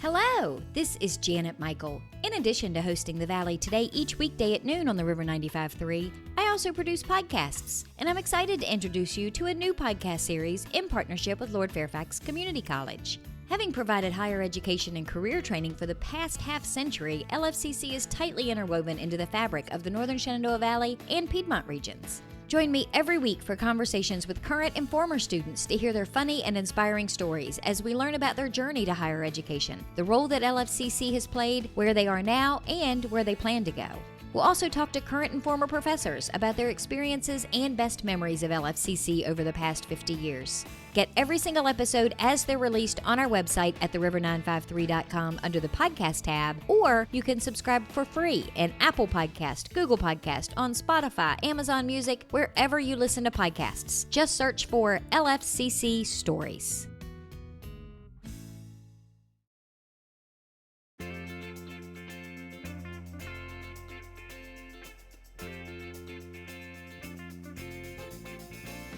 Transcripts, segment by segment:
Hello, this is Janet Michael. In addition to hosting The Valley Today each weekday at noon on the River 95.3, I also produce podcasts, and I'm excited to introduce you to a new podcast series in partnership with Lord Fairfax Community College. Having provided higher education and career training for the past half-century, LFCC is tightly interwoven into the fabric of the Northern Shenandoah Valley and Piedmont regions. Join me every week for conversations with current and former students to hear their funny and inspiring stories as we learn about their journey to higher education, the role that LFCC has played, where they are now, and where they plan to go. We'll also talk to current and former professors about their experiences and best memories of LFCC over the past 50 years. Get every single episode as they're released on our website at theriver953.com under the podcast tab, or you can subscribe for free in Apple Podcast, Google Podcast, on Spotify, Amazon Music, wherever you listen to podcasts. Just search for LFCC Stories.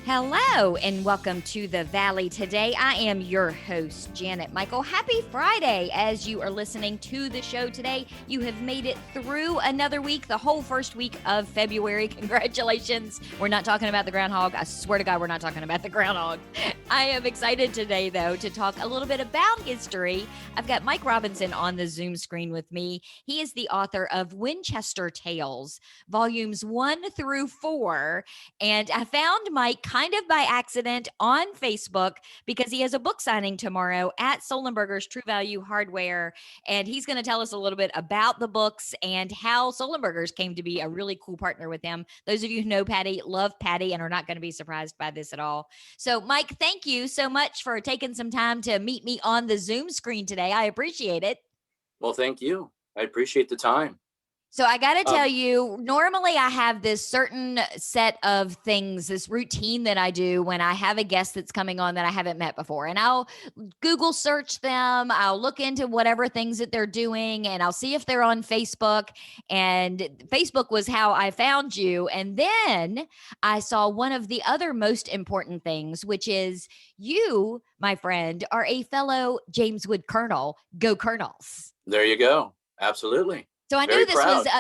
Hello and welcome to The Valley Today. I am your host, Janet Michael. Happy Friday as you are listening to the show today. You have made it through another week, the whole first week of February. Congratulations. We're not talking about the groundhog. I swear to God, we're not talking about the groundhog. I am excited today, though, to talk a little bit about history. I've got Mike Robinson on the Zoom screen with me. He is the author of Winchester Tales, volumes 1 through 4. And I found Mike kind of by accident on Facebook because he has a book signing tomorrow at Solenberger's True Value Hardware. And he's going to tell us a little bit about the books and how Solenberger's came to be a really cool partner with him. Those of you who know Patty, love Patty, and are not going to be surprised by this at all. So, Mike, thank you so much for taking some time to meet me on the Zoom screen today. I appreciate it. Well, thank you. I appreciate the time. So I got to tell you, normally I have this certain set of things, this routine that I do when I have a guest that's coming on that I haven't met before. And I'll Google search them. I'll look into whatever things that they're doing and I'll see if they're on Facebook. And Facebook was how I found you. And then I saw one of the other most important things, which is you, my friend, are a fellow James Wood Colonel. Go Colonels. There you go. Absolutely. So I knew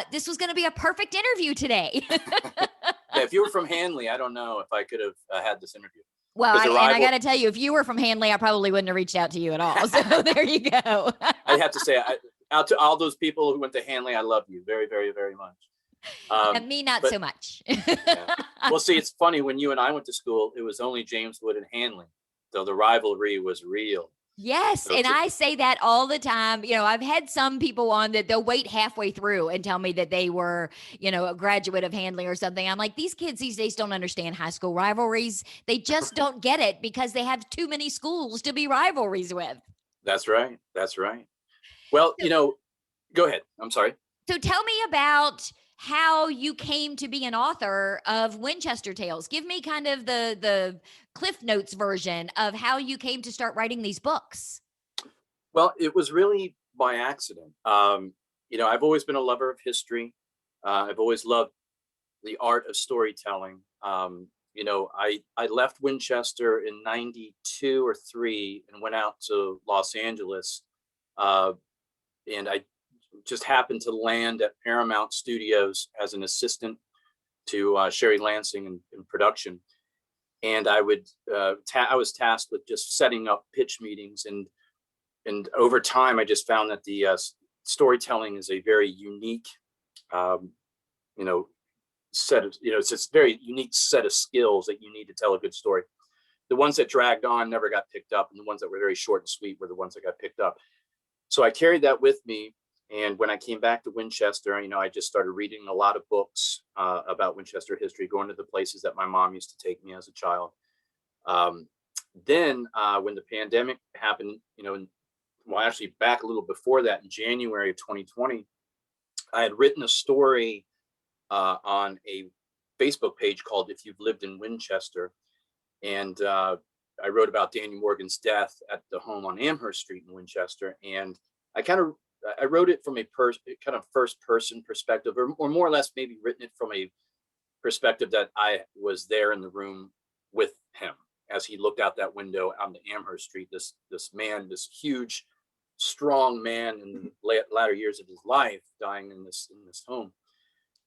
this was going to be a perfect interview today. Yeah, if you were from Hanley, I don't know if I could have had this interview. Well, I got to tell you, if you were from Hanley, I probably wouldn't have reached out to you at all. So there you go. I have to say, out to all those people who went to Hanley, I love you very, very, very much. And me, not so much. Yeah. Well, see, it's funny. When you and I went to school, it was only James Wood and Hanley. So the rivalry was real. Yes. And I say that all the time. You know, I've had some people on that they'll wait halfway through and tell me that they were, a graduate of Hanley or something. I'm like, these kids these days don't understand high school rivalries. They just don't get it because they have too many schools to be rivalries with. That's right. That's right. Well, go ahead. I'm sorry. So tell me about how you came to be an author of Winchester Tales. Give me kind of the Cliff Notes version of how you came to start writing these books. Well, it was really by accident. I've always been a lover of history. I've always loved the art of storytelling. I left Winchester in 92 or 3 and went out to Los Angeles. And I just happened to land at Paramount Studios as an assistant to Sherry Lansing in production. And I was tasked with just setting up pitch meetings. And over time, I just found that the storytelling is a very unique, set of, it's this very unique set of skills that you need to tell a good story. The ones that dragged on never got picked up. And the ones that were very short and sweet were the ones that got picked up. So I carried that with me. And when I came back to Winchester, I just started reading a lot of books about Winchester history, going to the places that my mom used to take me as a child. Then when the pandemic happened, actually back a little before that, in January of 2020, I had written a story on a Facebook page called If You've Lived in Winchester. And I wrote about Daniel Morgan's death at the home on Amherst Street in Winchester. And I wrote it from a kind of first person perspective, or more or less maybe written it from a perspective that I was there in the room with him as he looked out that window on the Amherst Street. This man, this huge strong man in the latter years of his life, dying in this home.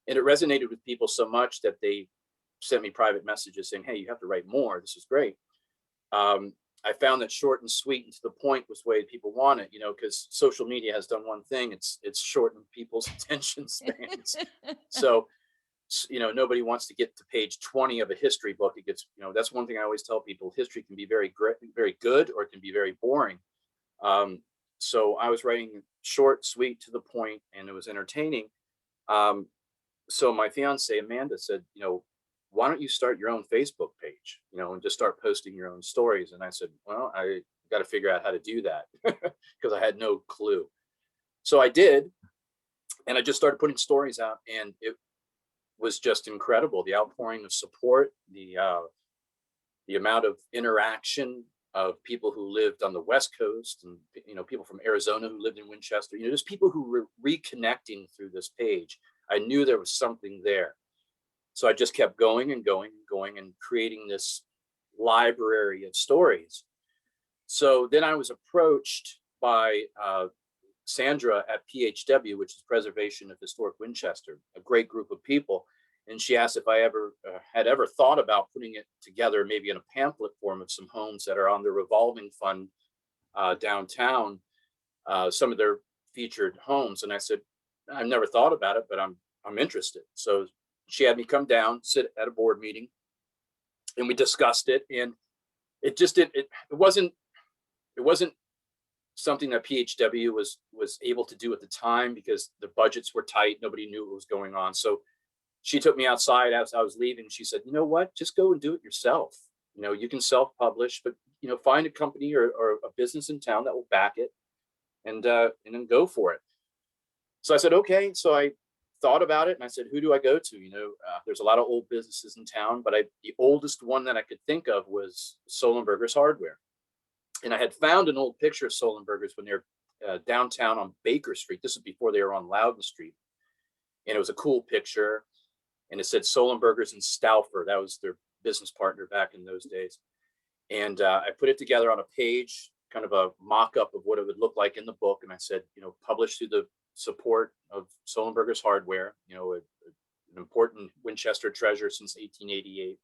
And it resonated with people so much that they sent me private messages saying, "Hey, you have to write more. This is great." I found that short and sweet and to the point was the way people want it, because social media has done one thing: it's shortened people's attention spans. So nobody wants to get to page 20 of a history book. It gets, that's one thing I always tell people: history can be very great, very good, or it can be very boring. So I was writing short, sweet, to the point, and it was entertaining. So my fiance Amanda said, why don't you start your own Facebook page, and just start posting your own stories? And I said, well, I got to figure out how to do that because I had no clue. So I did, and I just started putting stories out, and it was just incredible. The outpouring of support, the amount of interaction of people who lived on the West Coast, and people from Arizona who lived in Winchester. Just people who were reconnecting through this page. I knew there was something there. So I just kept going and going and going and creating this library of stories. So then I was approached by Sandra at PHW, which is Preservation of Historic Winchester, a great group of people. And she asked if I had ever thought about putting it together, maybe in a pamphlet form, of some homes that are on the revolving fund downtown, some of their featured homes. And I said, I've never thought about it, but I'm interested. So she had me come down, sit at a board meeting, and we discussed it. And it just it wasn't something that PHW was able to do at the time because the budgets were tight. Nobody knew what was going on. So she took me outside as I was leaving. She said, you know what, just go and do it yourself. You can self-publish, but find a company or a business in town that will back it, and then go for it. So I said, okay. So I thought about it, and I said, who do I go to? There's a lot of old businesses in town, but the oldest one that I could think of was Solenberger's Hardware. And I had found an old picture of Solenberger's when they're downtown on Baker Street. This is before they were on Loudon Street. And it was a cool picture. And it said Solenberger's in Stauffer. That was their business partner back in those days. And I put it together on a page, kind of a mock-up of what it would look like in the book. And I said, published through the support of Solenberger's Hardware, an important Winchester treasure since 1888.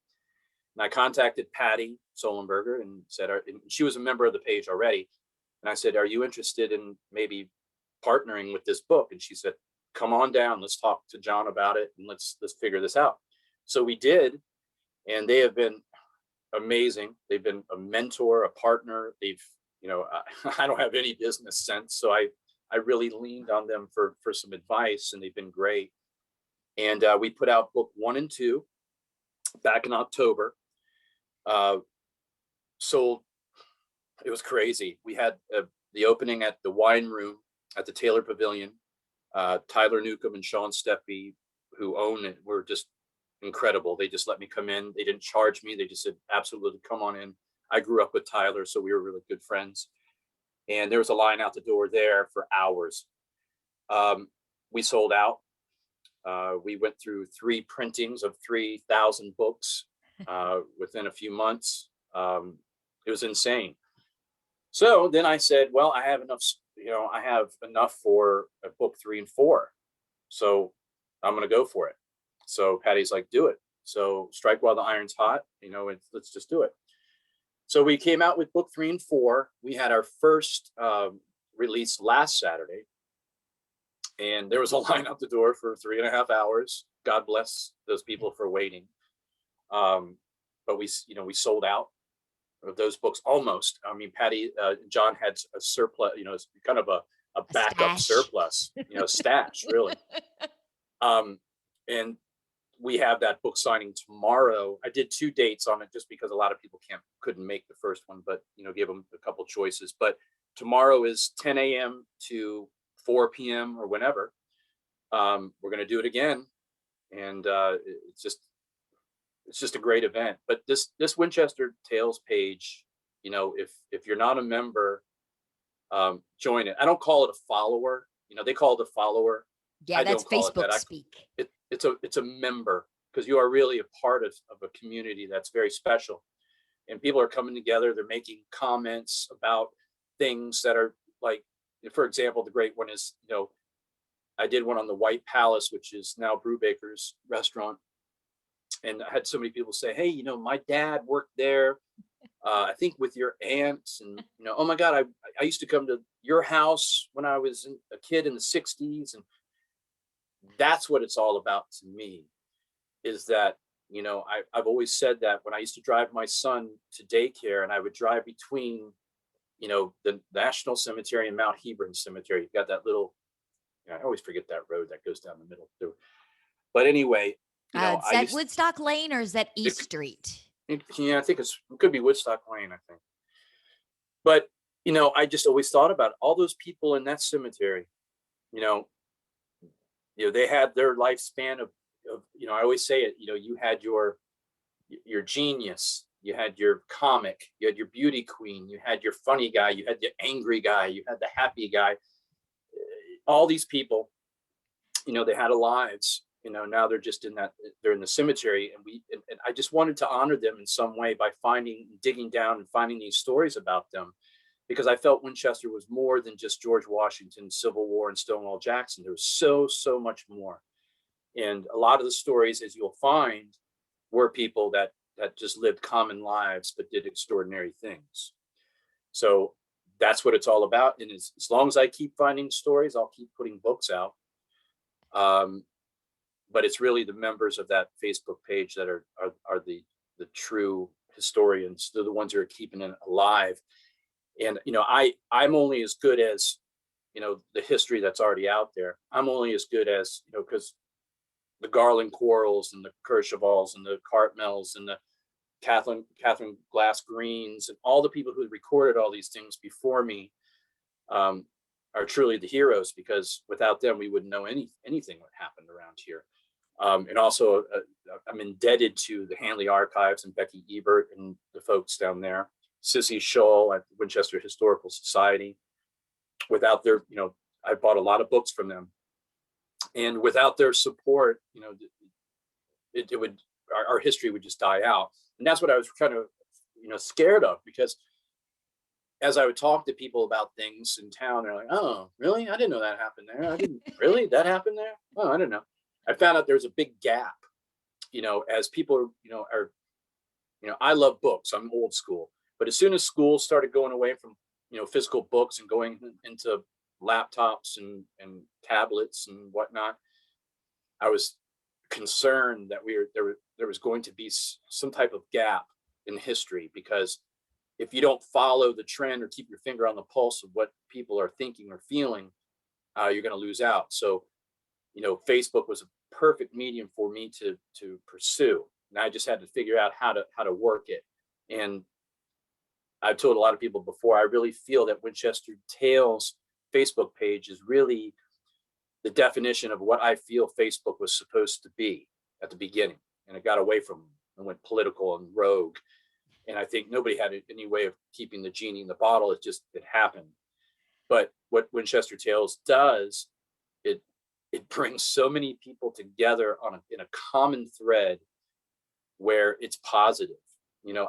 And I contacted Patty Solenberger and said, and she was a member of the page already. And I said, are you interested in maybe partnering with this book? And she said, come on down, let's talk to John about it, and let's figure this out. So we did, and they have been amazing. They've been a mentor, a partner. They've, I don't have any business sense, so I really leaned on them for some advice, and they've been great. And we put out book 1 and 2 back in October. Sold. It was crazy. We had the opening at the wine room at the Taylor Pavilion. Tyler Newcomb and Sean Steffi, who own it, were just incredible. They just let me come in. They didn't charge me. They just said, absolutely, come on in. I grew up with Tyler, so we were really good friends. And there was a line out the door there for hours. We sold out. We went through 3 printings of 3,000 books within a few months. It was insane. So then I said, well, I have enough for a book 3 and 4. So I'm going to go for it. So Patty's like, do it. So strike while the iron's hot, let's just do it. So we came out with book 3 and 4. We had our first release last Saturday, and there was a line out the door for 3.5 hours. God bless those people for waiting. But we sold out of those books almost. I mean, Patty, John had a surplus, kind of a backup surplus, stash really. And we have that book signing tomorrow. I did 2 dates on it just because a lot of people couldn't make the first one, but give them a couple choices. But tomorrow is 10 a.m. to 4 p.m. or whenever. We're going to do it again, and it's just a great event. But this Winchester Tales page, if you're not a member, join it. I don't call it a follower. They call it a follower. Yeah, that's Facebook speak. It's a member, because you are really a part of a community that's very special, and people are coming together. They're making comments about things that are like for example, the great one is, I did one on the White Palace, which is now Brubaker's restaurant. And I had so many people say, hey, my dad worked there. I think with your aunts, and oh my God, I used to come to your house when I was a kid in the '60s, and that's what it's all about to me. Is that I've always said that when I used to drive my son to daycare, and I would drive between the National Cemetery and Mount Hebron Cemetery. You've got that little, I always forget that road that goes down the middle too. But anyway, Is I that used Woodstock Lane or is that it, East Street? yeah, I think it could be Woodstock Lane, I think. But I just always thought about all those people in that cemetery. You know, they had their lifespan of I always say it. You had your genius, you had your comic, you had your beauty queen, you had your funny guy, you had the angry guy, you had the happy guy. All these people, they had lives. Now they're just they're in the cemetery, and I just wanted to honor them in some way by digging down and finding these stories about them, because I felt Winchester was more than just George Washington, Civil War, and Stonewall Jackson. There was so much more. And a lot of the stories, as you'll find, were people that just lived common lives but did extraordinary things. So that's what it's all about. And as long as I keep finding stories, I'll keep putting books out. But it's really the members of that Facebook page that are the true historians. They're the ones who are keeping it alive. And I'm only as good as the history that's already out there. I'm only as good as because the Garland Quarrels and the Kerchevals and the Cartmells and the Catherine Glass Greens and all the people who recorded all these things before me are truly the heroes, because without them we wouldn't know anything what happened around here. And also I'm indebted to the Hanley Archives and Becky Ebert and the folks down there, Sissy Scholl at Winchester Historical Society. Without their, I bought a lot of books from them, and without their support, it would, our history would just die out. And that's what I was kind of, scared of, because as I would talk to people about things in town, they're like, "Oh, really? I didn't know that happened there. I didn't really that happened there. Oh, I didn't know." I found out there's a big gap, as people, are, I love books. I'm old school, but as soon as school started going away from, physical books and going into laptops and tablets and whatnot, I was concerned that there was going to be some type of gap in history, because if you don't follow the trend or keep your finger on the pulse of what people are thinking or feeling, you're going to lose out. So, Facebook was a perfect medium for me to pursue, and I just had to figure out how to work it. And I've told a lot of people before, I really feel that Winchester Tales Facebook page is really the definition of what I feel Facebook was supposed to be at the beginning. And it got away from and went political and rogue. And I think nobody had any way of keeping the genie in the bottle. It happened. But what Winchester Tales does, it brings so many people together in a common thread where it's positive.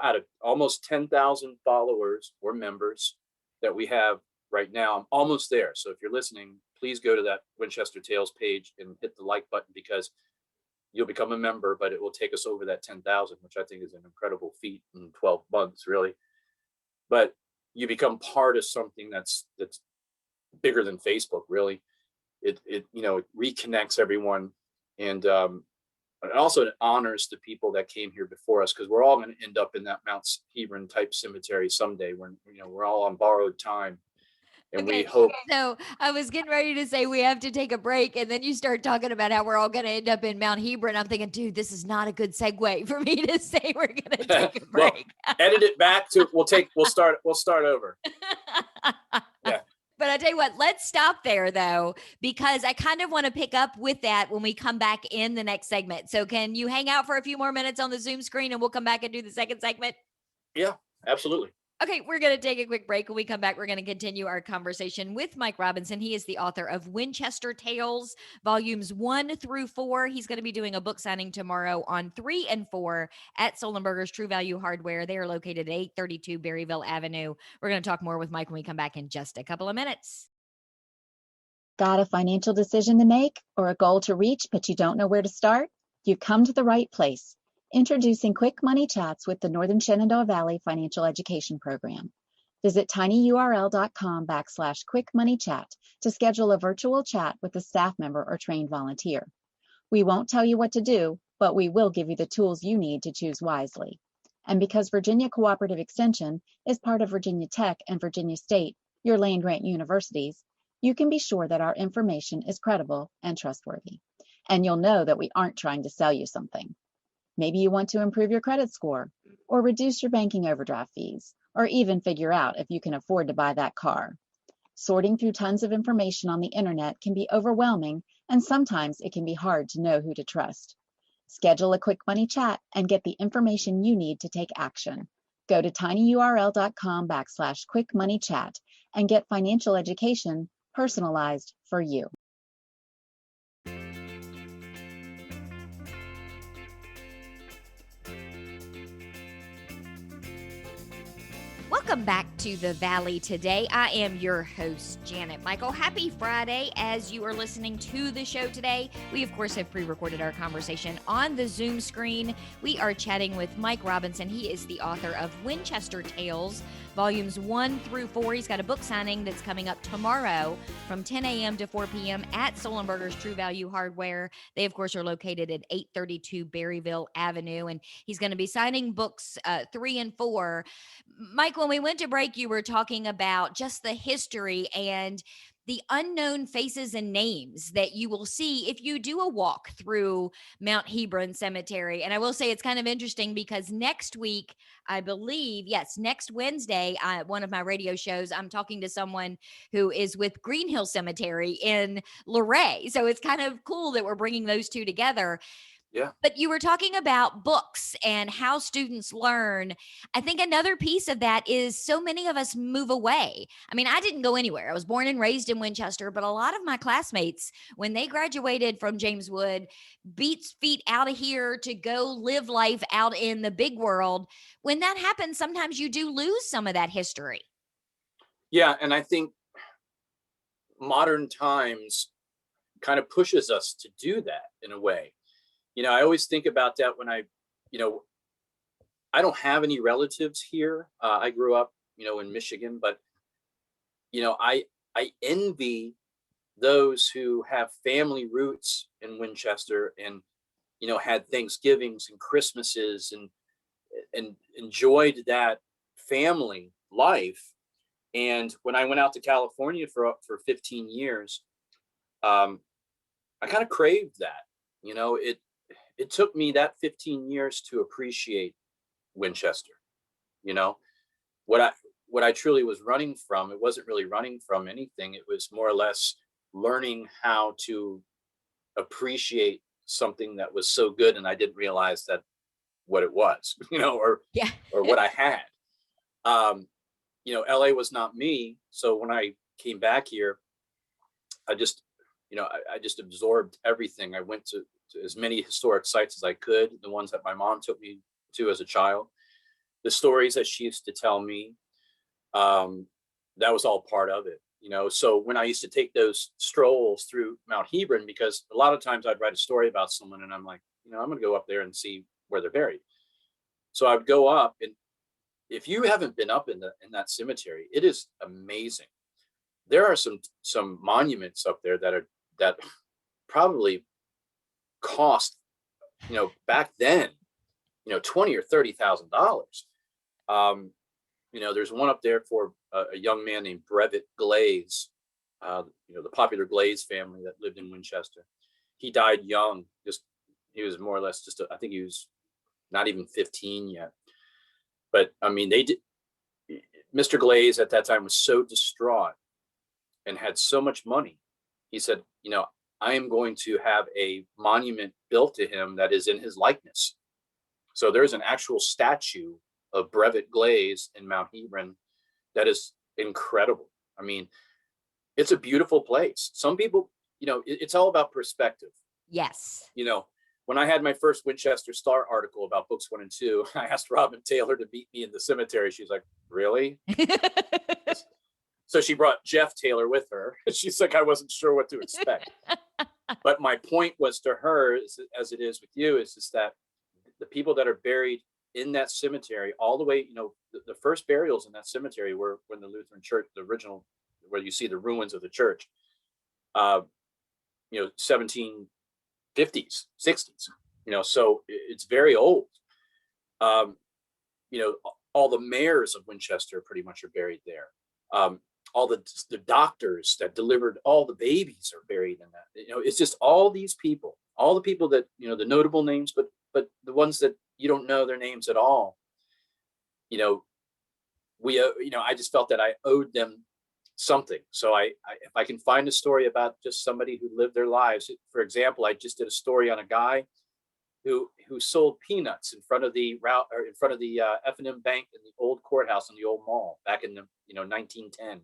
Out of almost 10,000 followers or members that we have right now, I'm almost there. So if you're listening, please go to that Winchester Tales page and hit the like button, because you'll become a member, but it will take us over that 10,000, which I think is an incredible feat in 12 months, really. But you become part of something that's bigger than Facebook, really. It reconnects everyone, and it also honors the people that came here before us, because we're all going to end up in that Mount Hebron type cemetery someday, when we're all on borrowed time. And we hope. So I was getting ready to say we have to take a break, and then you start talking about how we're all going to end up in Mount Hebron. I'm thinking, dude, this is not a good segue for me to say we're going to take a break. Well, edit it back to we'll start over. Yeah. But I tell you what, let's stop there though, because I kind of want to pick up with that when we come back in the next segment. So can you hang out for a few more minutes on the Zoom screen and we'll come back and do the second segment? Yeah, absolutely. Okay, we're going to take a quick break. When we come back, we're going to continue our conversation with Mike Robinson. He is the author of Winchester Tales, volumes 1 through 4. He's going to be doing a book signing tomorrow on 3 and 4 at Solenberger's True Value Hardware. They are located at 832 Berryville Avenue. We're going to talk more with Mike when we come back in just a couple of minutes. Got a financial decision to make or a goal to reach, but you don't know where to start? You've come to the right place. Introducing Quick Money Chats with the Northern Shenandoah Valley Financial Education Program. Visit tinyurl.com/Quick Money Chat to schedule a virtual chat with a staff member or trained volunteer. We won't tell you what to do, but we will give you the tools you need to choose wisely. And because Virginia Cooperative Extension is part of Virginia Tech and Virginia State, your land-grant universities, you can be sure that our information is credible and trustworthy. And you'll know that we aren't trying to sell you something. Maybe you want to improve your credit score, or reduce your banking overdraft fees, or even figure out if you can afford to buy that car. Sorting through tons of information on the internet can be overwhelming, and sometimes it can be hard to know who to trust. Schedule a Quick Money Chat and get the information you need to take action. Go to tinyurl.com/Quick Money Chat and get financial education personalized for you. Welcome back to the Valley today. I am your host, Janet Michael. Happy Friday as you are listening to the show today. We, of course, have pre-recorded our conversation on the Zoom screen. We are chatting with Mike Robinson. He is the author of Winchester Tales, volumes 1 through 4. He's got a book signing that's coming up tomorrow from 10 a.m. to 4 p.m. at Solenberger's True Value Hardware. They, of course, are located at 832 Berryville Avenue, and he's going to be signing books 3 and 4. Mike, when we went to break, you were talking about just the history and the unknown faces and names that you will see if you do a walk through Mount Hebron Cemetery. And I will say it's kind of interesting because next week, I believe, yes, next Wednesday, one of my radio shows, I'm talking to someone who is with Green Hill Cemetery in Luray. So it's kind of cool that we're bringing those two together. Yeah. But you were talking about books and how students learn. I think another piece of that is so many of us move away. I mean, I didn't go anywhere. I was born and raised in Winchester, but a lot of my classmates, when they graduated from James Wood, beat feet out of here to go live life out in the big world. When that happens, sometimes you do lose some of that history. Yeah. And I think modern times kind of pushes us to do that in a way. I always think about that when I don't have any relatives here. I grew up, in Michigan, but, I envy those who have family roots in Winchester and, had Thanksgivings and Christmases and enjoyed that family life. And when I went out to California for 15 years, I kind of craved that. It took me that 15 years to appreciate Winchester. What I truly was running from, it wasn't really running from anything. It was more or less learning how to appreciate something that was so good, and I didn't realize that what it was, or what I had. LA was not me. So when I came back here, I just absorbed everything. I went to as many historic sites as I could, the ones that my mom took me to as a child, the stories that she used to tell me, that was all part of it, So when I used to take those strolls through Mount Hebron, because a lot of times I'd write a story about someone and I'm like, I'm going to go up there and see where they're buried. So I would go up, and if you haven't been up in that cemetery, it is amazing. There are some monuments up there that probably cost, back then, $20,000 or $30,000. There's one up there for a young man named Brevet Glaze, the popular Glaze family that lived in Winchester. He died young. He was more or less I think he was not even 15 yet. But I mean, Mr. Glaze at that time was so distraught and had so much money. He said, I am going to have a monument built to him that is in his likeness. So there's an actual statue of Brevet Glaze in Mount Hebron that is incredible. I mean, it's a beautiful place. Some people, it's all about perspective. Yes. When I had my first Winchester Star article about books 1 and 2, I asked Robin Taylor to meet me in the cemetery. She's like, really? So she brought Jeff Taylor with her. She's like, I wasn't sure what to expect. But my point was to her, as it is with you, is just that the people that are buried in that cemetery, all the way, the first burials in that cemetery were when the Lutheran Church, the original, where you see the ruins of the church, 1750s, 60s, so it's very old. All the mayors of Winchester pretty much are buried there. All the doctors that delivered all the babies are buried in that. It's just all these people, all the people that, the notable names, but the ones that you don't know their names at all. I just felt that I owed them something. So I if I can find a story about just somebody who lived their lives. For example, I just did a story on a guy who sold peanuts in front of the F&M Bank in the old courthouse in the old mall back in the 1910,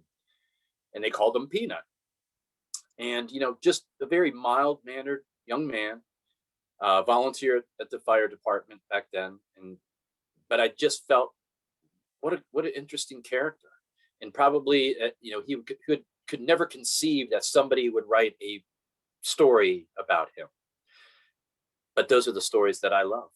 and they called him Peanut. And just a very mild mannered young man, volunteer at the fire department back then, but I just felt what an interesting character, and probably he could never conceive that somebody would write a story about him. But those are the stories that I love.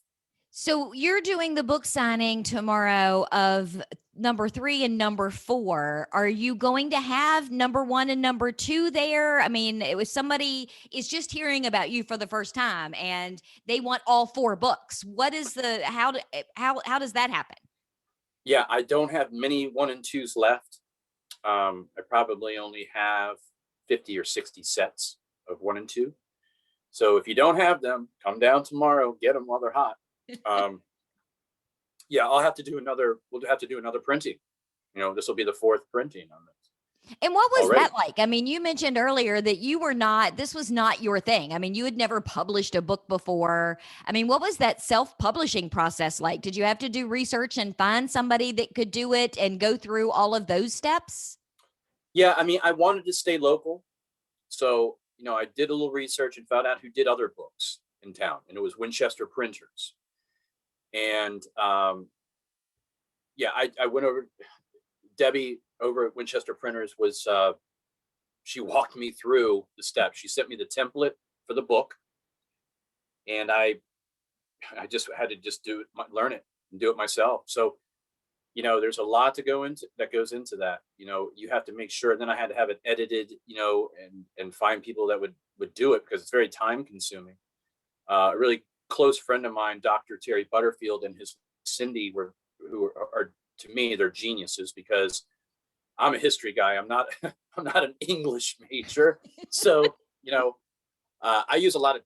So you're doing the book signing tomorrow of number 3 and number 4. Are you going to have number 1 and number 2 there? I mean, it was somebody is just hearing about you for the first time and they want all 4 books. What is how does that happen? Yeah, I don't have many 1 and 2s left. I probably only have 50 or 60 sets of 1 and 2. So if you don't have them, come down tomorrow, get them while they're hot. Yeah, we'll have to do another printing. This will be the 4th printing on this. And what was already. that like? I mean, you mentioned earlier that this was not your thing. I mean, you had never published a book before. I mean, what was that self-publishing process like? Did you have to do research and find somebody that could do it and go through all of those steps? Yeah, I mean, I wanted to stay local. So, I did a little research and found out who did other books in town, and it was Winchester Printers. And I went over. Debbie over at Winchester Printers she walked me through the steps. She sent me the template for the book, and I just had to learn it and do it myself. So, there's a lot that goes into that. You have to make sure. And then I had to have it edited, and find people that would do it, because it's very time consuming. A really close friend of mine, Dr. Terry Butterfield, and his Cindy who are to me, they're geniuses, because I'm a history guy. I'm not an English major. So, I use a lot of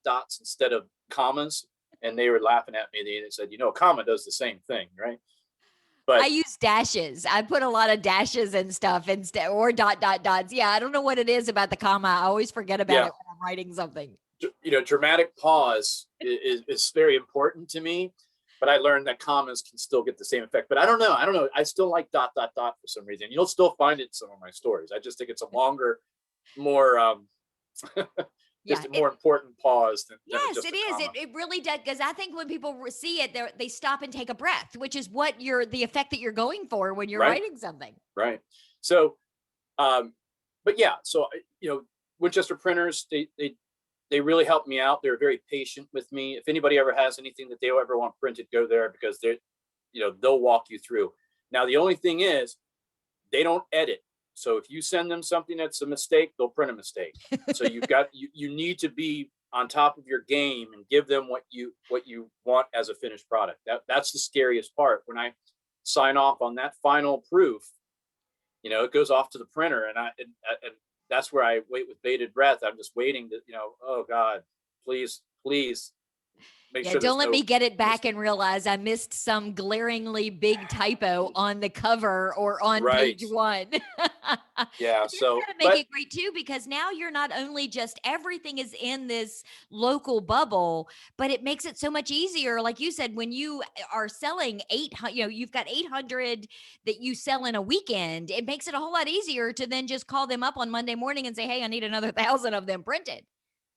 dots instead of commas, and they were laughing at me. They said, a comma does the same thing, right? But I use dashes. I put a lot of dashes and stuff instead, or dots. Yeah, I don't know what it is about the comma. I always forget about it when I'm writing something. Dramatic pause is very important to me. But I learned that commas can still get the same effect. But I don't know. I still like dot for some reason. You'll still find it in some of my stories. I just think it's a longer, more more important pause than yes, just it is. It really does, because I think when people see it, they stop and take a breath, which is what the effect that you're going for when you're writing something. Right. So, but yeah. So Winchester Printers, they really helped me out. They're very patient with me. If anybody ever has anything that they ever want printed, go there, because they'll walk you through. Now, the only thing is, they don't edit. So if you send them something that's a mistake, they'll print a mistake. So you need to be on top of your game and give them what you want as a finished product. That's the scariest part. When I sign off on that final proof, it goes off to the printer, and that's where I wait with bated breath. I'm just waiting to, oh God, please make sure. Don't let me get it back and realize I missed some glaringly big typo on the cover or on page 1. Yeah. So make it great too, because now you're not only just everything is in this local bubble, but it makes it so much easier. Like you said, when you are selling 800, you've got 800 that you sell in a weekend, it makes it a whole lot easier to then just call them up on Monday morning and say, hey, I need another 1,000 of them printed.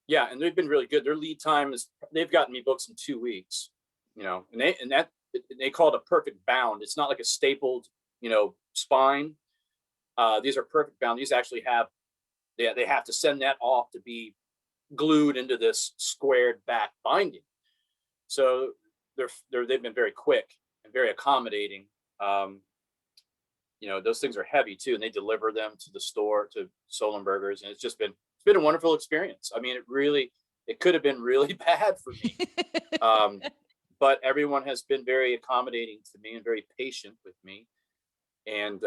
Yeah, and they've been really good. Their lead time they've gotten me books in 2 weeks, and they call it a perfect bound. It's not like a stapled, spine. These are perfect bound. These actually have, they have to send that off to be glued into this squared back binding. So they've been very quick and very accommodating. Those things are heavy too, and they deliver them to the store, to Solenberger's, and it's been a wonderful experience. I mean, it could have been really bad for me. But everyone has been very accommodating to me and very patient with me. And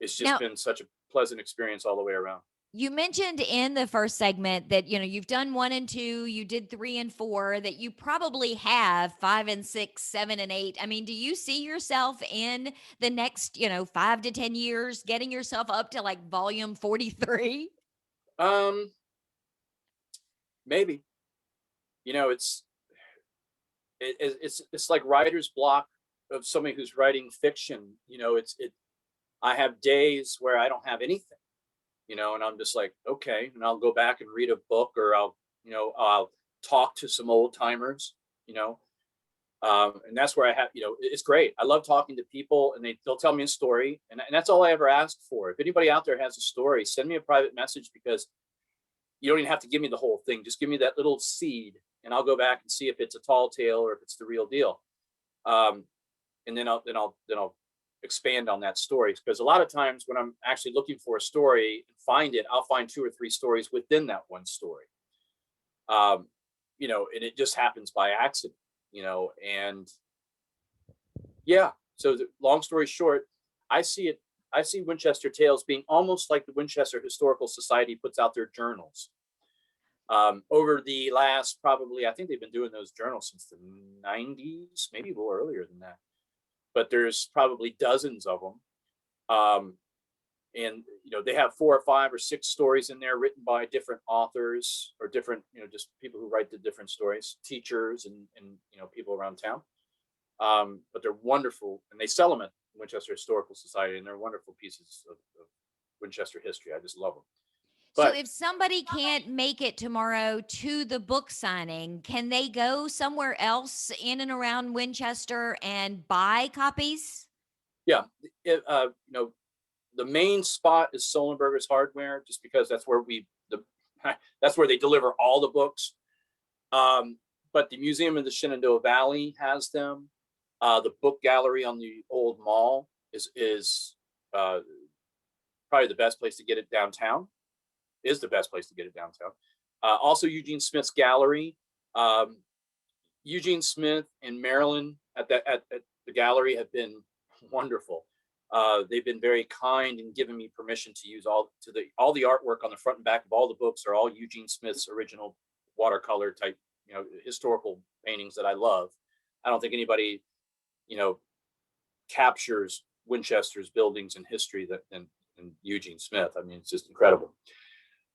it's just been such a pleasant experience all the way around. You mentioned in the first segment that, you've done 1 and 2, you did 3 and 4, that you probably have 5 and 6, 7 and 8. I mean, do you see yourself in the next, 5 to 10 years getting yourself up to like volume 43? Maybe, it's like writer's block of somebody who's writing fiction. I have days where I don't have anything, and I'm just like, okay, and I'll go back and read a book, or I'll talk to some old timers, and that's where I have, it's great. I love talking to people, and they'll tell me a story, and that's all I ever ask for. If anybody out there has a story, send me a private message, because you don't even have to give me the whole thing. Just give me that little seed, and I'll go back and see if it's a tall tale or if it's the real deal. And then I'll expand on that story, because a lot of times when I'm actually looking for a story and find it, I'll find 2 or 3 stories within that one story. And it just happens by accident, and yeah. So long story short, I see Winchester Tales being almost like the Winchester Historical Society puts out their journals. Over the last, probably, I think they've been doing those journals since the 90s, maybe a little earlier than that. But there's probably dozens of them. And, they have 4 or 5 or 6 stories in there written by different authors, or different, just people who write the different stories, teachers and people around town. But they're wonderful, and they sell them at Winchester Historical Society, and they're wonderful pieces of Winchester history. I just love them. So if somebody can't make it tomorrow to the book signing, can they go somewhere else in and around Winchester and buy copies? Yeah. The main spot is Solenberger's Hardware, just because that's where that's where they deliver all the books. But the Museum of the Shenandoah Valley has them. The book gallery on the old mall is probably the best place to get it downtown. Also, Eugene Smith's gallery. Eugene Smith and Marilyn at the gallery have been wonderful. They've been very kind and given me permission to use all the artwork on the front and back of all the books are all Eugene Smith's original watercolor type, historical paintings that I love. I don't think anybody, captures Winchester's buildings and history than Eugene Smith. I mean, it's just incredible.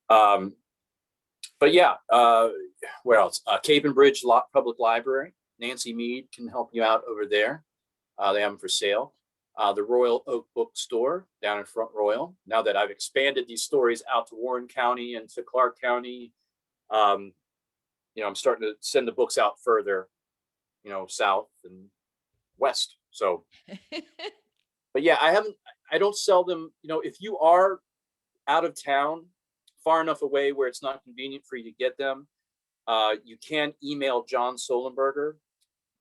But yeah, where else? Cave and Bridge Public Library. Nancy Mead can help you out over there. They have them for sale. The Royal Oak Bookstore down in Front Royal. Now that I've expanded these stories out to Warren County and to Clark County, I'm starting to send the books out further, south and west. So, but yeah, I don't sell them. If you are out of town, far enough away where it's not convenient for you to get them, you can email John Solenberger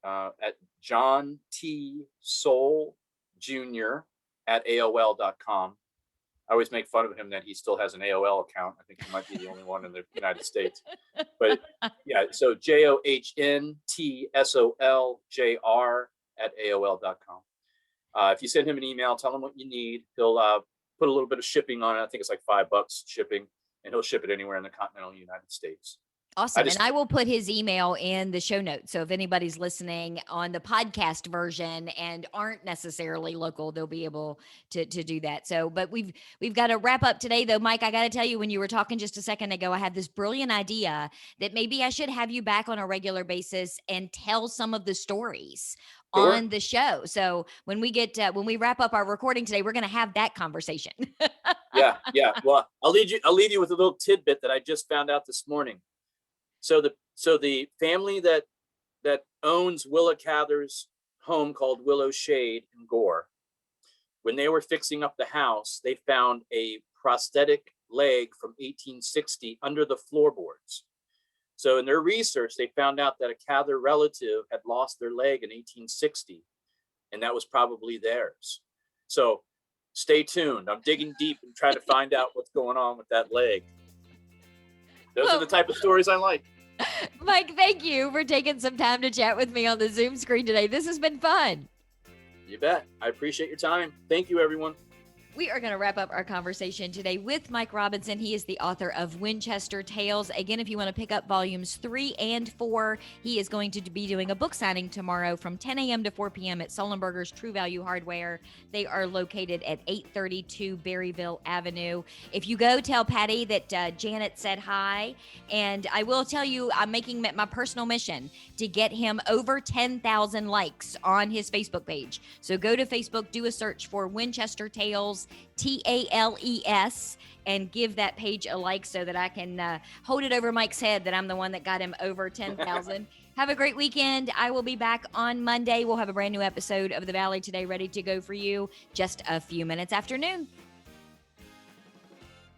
at John T. Soul Jr. at AOL.com. I always make fun of him that he still has an AOL account. I think he might be the only one in the United States. But yeah, so JOHNTSOLJR at AOL.com. If you send him an email, tell him what you need. He'll put a little bit of shipping on it. I think it's like $5 shipping, and he'll ship it anywhere in the continental United States. Awesome. And I will put his email in the show notes. So if anybody's listening on the podcast version and aren't necessarily local, they'll be able to do that. So, but we've got to wrap up today though. Mike, I got to tell you, when you were talking just a second ago, I had this brilliant idea that maybe I should have you back on a regular basis and tell some of the stories on the show. So when we wrap up our recording today, we're going to have that conversation. Yeah. Well, I'll leave you with a little tidbit that I just found out this morning. So the family that owns Willa Cather's home called Willow Shade in Gore, when they were fixing up the house, they found a prosthetic leg from 1860 under the floorboards. So in their research, they found out that a Cather relative had lost their leg in 1860, and that was probably theirs. So stay tuned. I'm digging deep and trying to find out what's going on with that leg. Those are the type of stories I like. Mike, thank you for taking some time to chat with me on the Zoom screen today. This has been fun. You bet. I appreciate your time. Thank you, everyone. We are going to wrap up our conversation today with Mike Robinson. He is the author of Winchester Tales. Again, if you want to pick up volumes 3 and 4, he is going to be doing a book signing tomorrow from 10 a.m. to 4 p.m. at Sullenberger's True Value Hardware. They are located at 832 Berryville Avenue. If you go, tell Patty that Janet said hi. And I will tell you, I'm making my personal mission to get him over 10,000 likes on his Facebook page. So go to Facebook, do a search for Winchester Tales, Tales, and give that page a like so that I can hold it over Mike's head that I'm the one that got him over 10,000. Have a great weekend. I will be back on Monday. We'll have a brand new episode of The Valley Today ready to go for you just a few minutes after noon.